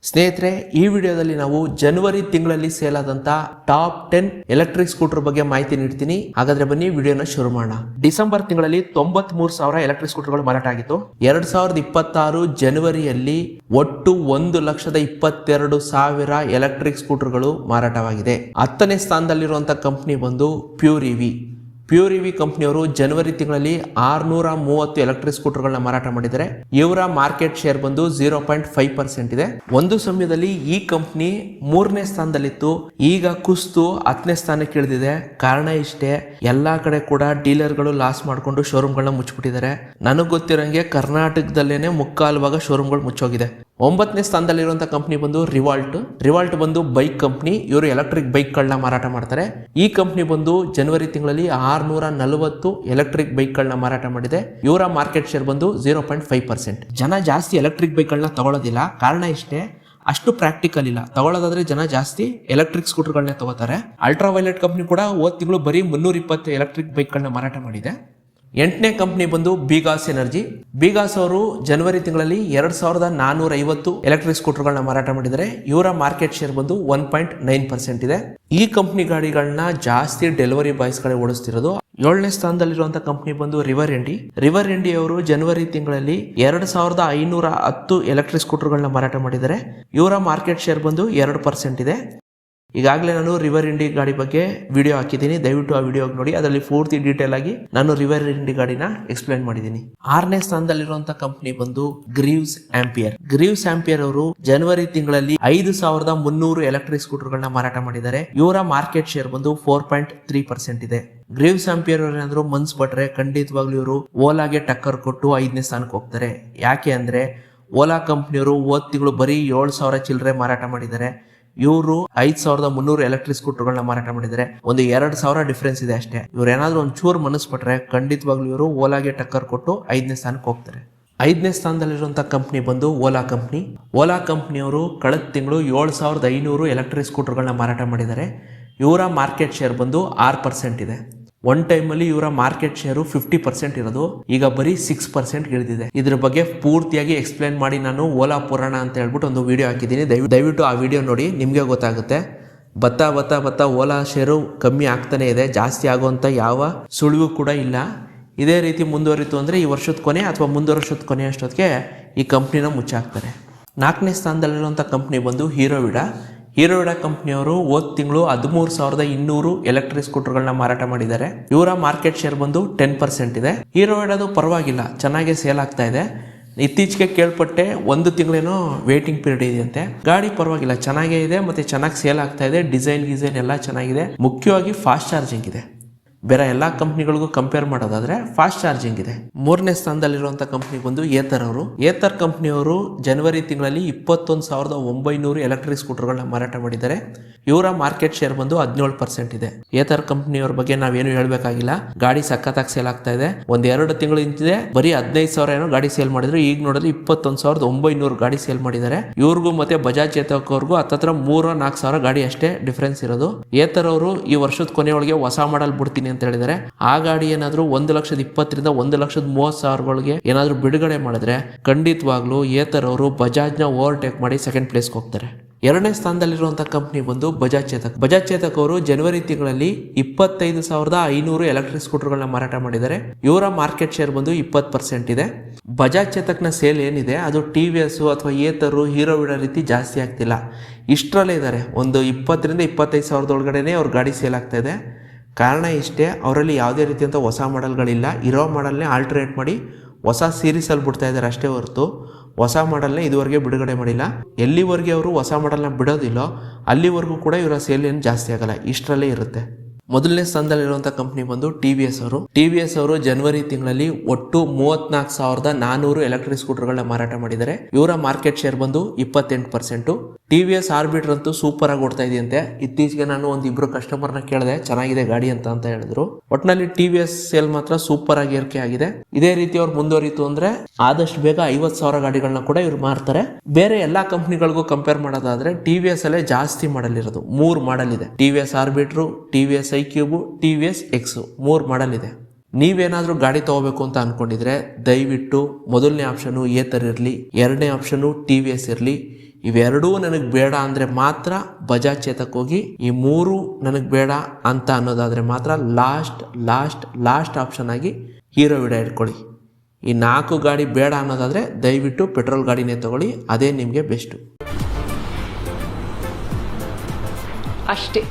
ಸ್ನೇಹಿತರೆ, ಈ ವಿಡಿಯೋದಲ್ಲಿ ನಾವು ಜನವರಿ ತಿಂಗಳಲ್ಲಿ ಸೇಲ್ ಆದಂತ ಟಾಪ್ 10 ಎಲೆಕ್ಟ್ರಿಕ್ ಸ್ಕೂಟರ್ ಬಗ್ಗೆ ಮಾಹಿತಿ ನೀಡ್ತೀನಿ. ಹಾಗಾದ್ರೆ ಬನ್ನಿ ವಿಡಿಯೋನ ಶುರು ಮಾಡೋಣ. ಡಿಸೆಂಬರ್ ತಿಂಗಳಲ್ಲಿ 93,000 ಎಲೆಕ್ಟ್ರಿಕ್ ಸ್ಕೂಟರ್ಗಳು ಮಾರಾಟ ಆಗಿತ್ತು. 2026 ಜನವರಿಯಲ್ಲಿ ಒಟ್ಟು 1,22,000 ಎಲೆಕ್ಟ್ರಿಕ್ ಸ್ಕೂಟರ್ಗಳು ಮಾರಾಟವಾಗಿದೆ. 10ನೇ ಸ್ಥಾನದಲ್ಲಿರುವಂತಹ ಕಂಪನಿ ಬಂದು ಪ್ಯೂರ್ ಇವಿ. ಪ್ಯೂರ್ ಇವಿ ಕಂಪನಿಯವರು ಜನವರಿ ತಿಂಗಳಲ್ಲಿ 630 ಎಲೆಕ್ಟ್ರಿಕ್ ಸ್ಕೂಟರ್ಗಳನ್ನ ಮಾರಾಟ ಮಾಡಿದ್ದಾರೆ. ಇವರ ಮಾರ್ಕೆಟ್ ಶೇರ್ ಬಂದು 0.5% ಇದೆ. ಒಂದು ಸಮಯದಲ್ಲಿ ಈ ಕಂಪನಿ 3ನೇ ಸ್ಥಾನದಲ್ಲಿತ್ತು, ಈಗ ಕುಸಿದು 10ನೇ ಸ್ಥಾನಕ್ಕೆ ಇಳಿದಿದೆ. ಕಾರಣ ಇಷ್ಟೇ, ಎಲ್ಲಾ ಕಡೆ ಕೂಡ ಡೀಲರ್ಗಳು ಲಾಸ್ ಮಾಡಿಕೊಂಡು ಶೋರೂಮ್ಗಳನ್ನ ಮುಚ್ಚಿಬಿಟ್ಟಿದ್ದಾರೆ. ನನಗೆ ಗೊತ್ತಿರಂಗೆ ಕರ್ನಾಟಕದಲ್ಲೇನೆ ಮುಕ್ಕಾಲು ಭಾಗ ಶೋರೂಮ್ಗಳು ಮುಚ್ಚೋಗಿದೆ. 9ನೇ ಸ್ಥಾನದಲ್ಲಿರುವಂತಹ ಕಂಪನಿ ಬಂದು ರಿವಾಲ್ಟ್ ಬಂದು ಬೈಕ್ ಕಂಪನಿ. ಇವರು ಎಲೆಕ್ಟ್ರಿಕ್ ಬೈಕ್ಗಳನ್ನ ಮಾರಾಟ ಮಾಡ್ತಾರೆ. ಈ ಕಂಪನಿ ಬಂದು ಜನವರಿ ತಿಂಗಳಲ್ಲಿ 640 ಎಲೆಕ್ಟ್ರಿಕ್ ಬೈಕ್ಗಳನ್ನ ಮಾರಾಟ ಮಾಡಿದೆ. ಇವರ ಮಾರ್ಕೆಟ್ ಶೇರ್ ಬಂದು 0.5%. ಜನ ಜಾಸ್ತಿ ಎಲೆಕ್ಟ್ರಿಕ್ ಬೈಕ್ಗಳನ್ನ ತಗೊಳ್ಳೋದಿಲ್ಲ. ಕಾರಣ ಇಷ್ಟೇ, ಅಷ್ಟು ಪ್ರಾಕ್ಟಿಕಲ್ ಇಲ್ಲ. ತಗೊಳ್ಳೋದಾದ್ರೆ ಜನ ಜಾಸ್ತಿ ಎಲೆಕ್ಟ್ರಿಕ್ ಸ್ಕೂಟರ್ಗಳನ್ನ ತಗೋತಾರೆ. ಅಲ್ಟ್ರಾ ವೈಲೆಟ್ ಕಂಪನಿ ಕೂಡ ಹೋದ ತಿಂಗಳು ಬರೀ 320 ಎಲೆಕ್ಟ್ರಿಕ್ ಬೈಕ್ಗಳನ್ನ ಮಾರಾಟ ಮಾಡಿದೆ. 8ನೇ ಕಂಪನಿ ಬಂದು ಬಿಗಾಸ್ ಎನರ್ಜಿ. ಬಿಗಾಸ್ ಅವರು ಜನವರಿ ತಿಂಗಳಲ್ಲಿ 2,450 ಎಲೆಕ್ಟ್ರಿಕ್ ಸ್ಕೂಟರ್ಗಳನ್ನ ಮಾರಾಟ ಮಾಡಿದರೆ. ಇವರ ಮಾರ್ಕೆಟ್ ಶೇರ್ ಬಂದು 1.9% ಇದೆ. ಈ ಕಂಪನಿ ಗಾಡಿಗಳನ್ನ ಜಾಸ್ತಿ ಡೆಲಿವರಿ ಬಾಯ್ಸ್ ಗಳೇ ಓಡಿಸ್ತಿರೋದು. 7ನೇ ಸ್ಥಾನದಲ್ಲಿರುವಂತಹ ಕಂಪನಿ ಬಂದು ರಿವರ್ ಎಂಡಿ ಅವರು ಜನವರಿ ತಿಂಗಳಲ್ಲಿ 2,510 ಎಲೆಕ್ಟ್ರಿಕ್ ಸ್ಕೂಟರ್ಗಳನ್ನ ಮಾರಾಟ ಮಾಡಿದ್ದಾರೆ. ಇವರ ಮಾರ್ಕೆಟ್ ಶೇರ್ ಬಂದು 2% ಇದೆ. ಈಗಾಗಲೇ ನಾನು ರಿವರ್ ಇಂಡಿ ಗಾಡಿ ಬಗ್ಗೆ ವಿಡಿಯೋ ಹಾಕಿದ್ದೀನಿ, ದಯವಿಟ್ಟು ಆ ವಿಡಿಯೋ ನೋಡಿ. ಅದರಲ್ಲಿ ಪೂರ್ತಿ ಡೀಟೇಲ್ ಆಗಿ ನಾನು ರಿವರ್ ಇಂಡಿ ಗಾಡಿನ ಎಕ್ಸ್ಪ್ಲೈನ್ ಮಾಡಿದ್ದೀನಿ. 6ನೇ ಸ್ಥಾನದಲ್ಲಿರುವಂತಹ ಕಂಪನಿ ಬಂದು ಗ್ರೀವ್ಸ್ ಆಂಪಿಯರ್ ಅವರು ಜನವರಿ ತಿಂಗಳಲ್ಲಿ 5,300 ಎಲೆಕ್ಟ್ರಿಕ್ ಸ್ಕೂಟರ್ಗಳನ್ನ ಮಾರಾಟ ಮಾಡಿದ್ದಾರೆ. ಇವರ ಮಾರ್ಕೆಟ್ ಶೇರ್ ಬಂದು 4.3% ಇದೆ. ಗ್ರೀವ್ಸ್ ಆಂಪಿಯರ್ ಅವರು ಏನಾದ್ರು ಮನ್ಸ್ ಪಟ್ರೆ ಖಂಡಿತವಾಗ್ಲೂ ಇವರು ಓಲಾಗೆ ಟಕ್ಕರ್ ಕೊಟ್ಟು 5ನೇ ಸ್ಥಾನಕ್ಕೆ ಹೋಗ್ತಾರೆ. ಯಾಕೆ ಅಂದ್ರೆ ಓಲಾ ಕಂಪ್ನಿಯವರು ಹೋದ ತಿಂಗಳು ಬರೀ 7,000 ಚಿಲ್ಲರೆ ಮಾರಾಟ ಮಾಡಿದ್ದಾರೆ. ಇವರು 5,300 ಎಲೆಕ್ಟ್ರಿಕ್ ಸ್ಕೂಟರ್ಗಳನ್ನ ಮಾರಾಟ ಮಾಡಿದ್ದಾರೆ. ಒಂದು 2,000 ಡಿಫರೆನ್ಸ್ ಇದೆ ಅಷ್ಟೇ. ಇವ್ರು ಏನಾದ್ರು ಒಂದು ಚೂರು ಮನಸ್ಪಟ್ರೆ ಖಂಡಿತವಾಗ್ಲೂ ಇವರು ಓಲಾಗೆ ಟಕ್ಕರ್ ಕೊಟ್ಟು 5ನೇ ಸ್ಥಾನಕ್ಕೆ ಹೋಗ್ತಾರೆ. 5ನೇ ಸ್ಥಾನದಲ್ಲಿರುವಂತಹ ಕಂಪನಿ ಬಂದು ಓಲಾ ಕಂಪನಿಯವರು ಕಳೆದ ತಿಂಗಳು 7,500 ಎಲೆಕ್ಟ್ರಿಕ್ ಸ್ಕೂಟರ್ಗಳನ್ನ ಮಾರಾಟ ಮಾಡಿದ್ದಾರೆ. ಇವರ ಮಾರ್ಕೆಟ್ ಶೇರ್ ಬಂದು 6% ಇದೆ. ಒನ್ ಟೈಮಲ್ಲಿ ಇವರ ಮಾರ್ಕೆಟ್ ಶೇರು 50% ಇರೋದು, ಈಗ ಬರೀ 6% ಇಳಿದಿದೆ. ಇದ್ರ ಬಗ್ಗೆ ಪೂರ್ತಿಯಾಗಿ ಎಕ್ಸ್ಪ್ಲೈನ್ ಮಾಡಿ ನಾನು ಓಲಾ ಪುರಾಣ ಅಂತ ಹೇಳ್ಬಿಟ್ಟು ಒಂದು ವಿಡಿಯೋ ಹಾಕಿದ್ದೀನಿ. ದಯವಿಟ್ಟು ಆ ವಿಡಿಯೋ ನೋಡಿ, ನಿಮಗೆ ಗೊತ್ತಾಗುತ್ತೆ. ಬತ್ತಾ ಓಲಾ ಶೇರು ಕಮ್ಮಿ ಆಗ್ತಾನೆ ಇದೆ. ಜಾಸ್ತಿ ಆಗುವಂತ ಯಾವ ಸುಳಿವು ಕೂಡ ಇಲ್ಲ. ಇದೇ ರೀತಿ ಮುಂದುವರಿತು ಅಂದ್ರೆ ಈ ವರ್ಷದ ಕೊನೆ ಅಥವಾ ಮುಂದಿನ ವರ್ಷದ ಕೊನೆ ಅಷ್ಟೊತ್ತಿಗೆ ಈ ಕಂಪ್ನಿನ ಮುಚ್ಚಾಕ್ತಾರೆ. 4ನೇ ಸ್ಥಾನದಲ್ಲಿರುವಂಥ ಕಂಪ್ನಿ ಬಂದು ಹೀರೋವಿಡಾ ಕಂಪ್ನಿಯವರು ಹೋದ ತಿಂಗಳು 13,200 ಎಲೆಕ್ಟ್ರಿಕ್ ಸ್ಕೂಟರ್ಗಳನ್ನ ಮಾರಾಟ ಮಾಡಿದ್ದಾರೆ. ಇವರ ಮಾರ್ಕೆಟ್ ಶೇರ್ ಬಂದು 10% ಇದೆ. ಹೀರೋವಿಡಾದು ಪರವಾಗಿಲ್ಲ, ಚೆನ್ನಾಗಿ ಸೇಲ್ ಆಗ್ತಾ ಇದೆ. ಇತ್ತೀಚೆಗೆ ಕೇಳ್ಪಟ್ಟೆ 1 ತಿಂಗಳೇನೋ ವೇಟಿಂಗ್ ಪೀರಿಯಡ್ ಇದೆಯಂತೆ. ಗಾಡಿ ಪರವಾಗಿಲ್ಲ, ಚೆನ್ನಾಗೇ ಇದೆ, ಮತ್ತೆ ಚೆನ್ನಾಗಿ ಸೇಲ್ ಆಗ್ತಾ ಇದೆ. ಡಿಸೈನ್ ಎಲ್ಲ ಚೆನ್ನಾಗಿದೆ. ಮುಖ್ಯವಾಗಿ ಫಾಸ್ಟ್ ಚಾರ್ಜಿಂಗ್ ಇದೆ. ಬೇರೆ ಎಲ್ಲಾ ಕಂಪ್ನಿಗಳಿಗೂ ಕಂಪೇರ್ ಮಾಡೋದಾದ್ರೆ ಫಾಸ್ಟ್ ಚಾರ್ಜಿಂಗ್ ಇದೆ. 3ನೇ ಸ್ಥಾನದಲ್ಲಿರುವಂತ ಕಂಪನಿ ಬಂದು ಏತರ್ ಕಂಪನಿಯವರು ಜನವರಿ ತಿಂಗಳಲ್ಲಿ 21,900 ಎಲೆಕ್ಟ್ರಿಕ್ ಸ್ಕೂಟರ್ಗಳನ್ನ ಮಾರಾಟ ಮಾಡಿದ್ದಾರೆ. ಇವರ ಮಾರ್ಕೆಟ್ ಶೇರ್ ಬಂದು 17% ಇದೆ. ಏತರ್ ಕಂಪನಿಯವರ ಬಗ್ಗೆ ನಾವೇನು ಹೇಳ್ಬೇಕಾಗಿಲ್ಲ, ಗಾಡಿ ಸಖತ್ತಾಗಿ ಸೇಲ್ ಆಗ್ತಾ ಇದೆ. 1-2 ತಿಂಗಳು ನಿಂತಿದೆ, ಬರೀ 15,000 ಏನೋ ಗಾಡಿ ಸೇಲ್ ಮಾಡಿದ್ರು. ಈಗ ನೋಡಿದ್ರೆ 21,900 ಗಾಡಿ ಸೇಲ್ ಮಾಡಿದ್ದಾರೆ. ಇವ್ರಿಗೂ ಮತ್ತೆ ಬಜಾಜ್ ಚೇತಕ್ ಅವ್ರಿಗೂ ಹತ್ತತ್ರ 3,000-4,000 ಗಾಡಿ ಅಷ್ಟೇ ಡಿಫರೆನ್ಸ್ ಇರೋದು. ಏತರ್ ಅವರು ಈ ವರ್ಷದ ಕೊನೆಯೊಳಗೆ ಹೊಸ ಮಾಡಲ್ ಬಿಡ್ತೀನಿ ಅಂತ ಹೇಳಿದರೆ, ಆ ಗಾಡಿ ಏನಾದ್ರು 1,20,000 1,30,000 ಏನಾದ್ರು ಬಿಡುಗಡೆ ಮಾಡಿದ್ರೆ ಖಂಡಿತವಾಗ್ಲೂ ಏತರ್ ಅವರು ಬಜಾಜ್ ನ ಓವರ್ಟೇಕ್ ಮಾಡಿ ಸೆಕೆಂಡ್ ಪ್ಲೇಸ್ಗೆ ಹೋಗ್ತಾರೆ. 2ನೇ ಸ್ಥಾನದಲ್ಲಿರುವಂತಹ ಕಂಪನಿ ಬಂದು ಬಜಾಜ್ ಚೇತಕ್ ಅವರು ಜನವರಿ ತಿಂಗಳಲ್ಲಿ 25,500 ಎಲೆಕ್ಟ್ರಿಕ್ ಸ್ಕೂಟರ್ಗಳನ್ನ ಮಾರಾಟ ಮಾಡಿದ್ದಾರೆ. ಇವರ ಮಾರ್ಕೆಟ್ ಶೇರ್ ಬಂದು 20% ಇದೆ. ಬಜಾಜ್ ಚೇತಕ್ನ ಸೇಲ್ ಏನಿದೆ ಅದು TVS ಅಥವಾ ಏತರು ಹೀರೋವಿಡಾ ರೀತಿ ಜಾಸ್ತಿ ಆಗ್ತಿಲ್ಲ, ಇಷ್ಟರಲ್ಲೇ ಇದ್ದಾರೆ. ಒಂದು 20,000-25,000 ಒಳಗಡೆನೆ ಅವ್ರ ಗಾಡಿ ಸೇಲ್ ಆಗ್ತಾ ಇದೆ. ಕಾರಣ ಇಷ್ಟೇ, ಅವರಲ್ಲಿ ಯಾವುದೇ ರೀತಿಯಂಥ ಹೊಸ ಮಾಡೆಲ್ಗಳಿಲ್ಲ. ಇರೋ ಮಾಡೆಲ್ನೇ ಆಲ್ಟ್ರೇಟ್ ಮಾಡಿ ಹೊಸ ಸೀರೀಸಲ್ಲಿ ಬಿಡ್ತಾ ಇದ್ದಾರೆ ಅಷ್ಟೇ ಹೊರತು ಹೊಸ ಮಾಡೆಲ್ನೇ ಇದುವರೆಗೆ ಬಿಡುಗಡೆ ಮಾಡಿಲ್ಲ. ಎಲ್ಲಿವರೆಗೆ ಅವರು ಹೊಸ ಮಾಡೆಲ್ನ ಬಿಡೋದಿಲ್ಲೋ ಅಲ್ಲಿವರೆಗೂ ಕೂಡ ಇವರ ಸೇಲ್ ಏನು ಜಾಸ್ತಿ ಆಗಲ್ಲ, ಇಷ್ಟರಲ್ಲೇ ಇರುತ್ತೆ. ಮೊದಲನೇ ಸ್ಥಾನದಲ್ಲಿರುವಂತಹ ಕಂಪನಿ ಬಂದು ಟಿವಿಎಸ್ ಅವರು ಜನವರಿ ತಿಂಗಳಲ್ಲಿ ಒಟ್ಟು 34,400 ಎಲೆಕ್ಟ್ರಿಕ್ ಸ್ಕೂಟರ್ಗಳನ್ನ ಮಾರಾಟ ಮಾಡಿದ್ದಾರೆ. ಇವರ ಮಾರ್ಕೆಟ್ ಶೇರ್ ಬಂದು 28%. TVS ಆರ್ಬಿಟರ್ ಅಂತೂ ಸೂಪರ್ ಆಗಿ ಓಡ್ತಾ ಇದೆಯಂತೆ. ಇತ್ತೀಚೆಗೆ ನಾನು ಒಂದಿಬ್ರು ಕಸ್ಟಮರ್ನ ಕೇಳಿದೆ, ಚೆನ್ನಾಗಿದೆ ಗಾಡಿ ಅಂತ ಹೇಳಿದ್ರು. ಒಟ್ಟಿನಲ್ಲಿ TVS ಸೇಲ್ ಮಾತ್ರ ಸೂಪರ್ ಆಗಿ ಏರಿಕೆ ಆಗಿದೆ. ಇದೇ ರೀತಿ ಅವ್ರು ಮುಂದುವರಿತು ಅಂದ್ರೆ ಆದಷ್ಟು ಬೇಗ 50,000 ಗಾಡಿಗಳನ್ನ ಕೂಡ ಇವ್ರು ಮಾರ್ತಾರೆ. ಬೇರೆ ಎಲ್ಲಾ ಕಂಪ್ನಿಗಳಿಗೂ ಕಂಪೇರ್ ಮಾಡೋದಾದ್ರೆ TVS ಅಲ್ಲೇ ಜಾಸ್ತಿ ಮಾಡಲ್ ಇರೋದು. 3 ಮಾಡಲ್ ಇದೆ. TVS ಆರ್ಬಿಟ್ರು, TVS iQube, TVS X 3 ಮಾಡಲ್ ಇದೆ. ನೀವೇನಾದ್ರೂ ಗಾಡಿ ತಗೋಬೇಕು ಅಂತ ಅನ್ಕೊಂಡಿದ್ರೆ ದಯವಿಟ್ಟು ಮೊದಲನೇ ಆಪ್ಷನ್ ಏತರ್ ಇರಲಿ, ಎರಡನೇ ಆಪ್ಷನ್ TVS ಇರಲಿ, ಇವೆರಡೂ ನನಗೆ ಬೇಡ ಅಂದರೆ ಮಾತ್ರ ಬಜಾಜ್ ಚೇತಕ್ ಹೋಗಿ. ಈ ಮೂರು ನನಗೆ ಬೇಡ ಅಂತ ಅನ್ನೋದಾದರೆ ಮಾತ್ರ ಲಾಸ್ಟ್ ಆಪ್ಷನ್ ಆಗಿ ಹೀರೋ ವಿಡಾ ಇಟ್ಕೊಳ್ಳಿ. ಈ 4 ಗಾಡಿ ಬೇಡ ಅನ್ನೋದಾದರೆ ದಯವಿಟ್ಟು ಪೆಟ್ರೋಲ್ ಗಾಡಿನೇ ತಗೊಳ್ಳಿ, ಅದೇ ನಿಮಗೆ ಬೆಸ್ಟು ಅಷ್ಟೇ.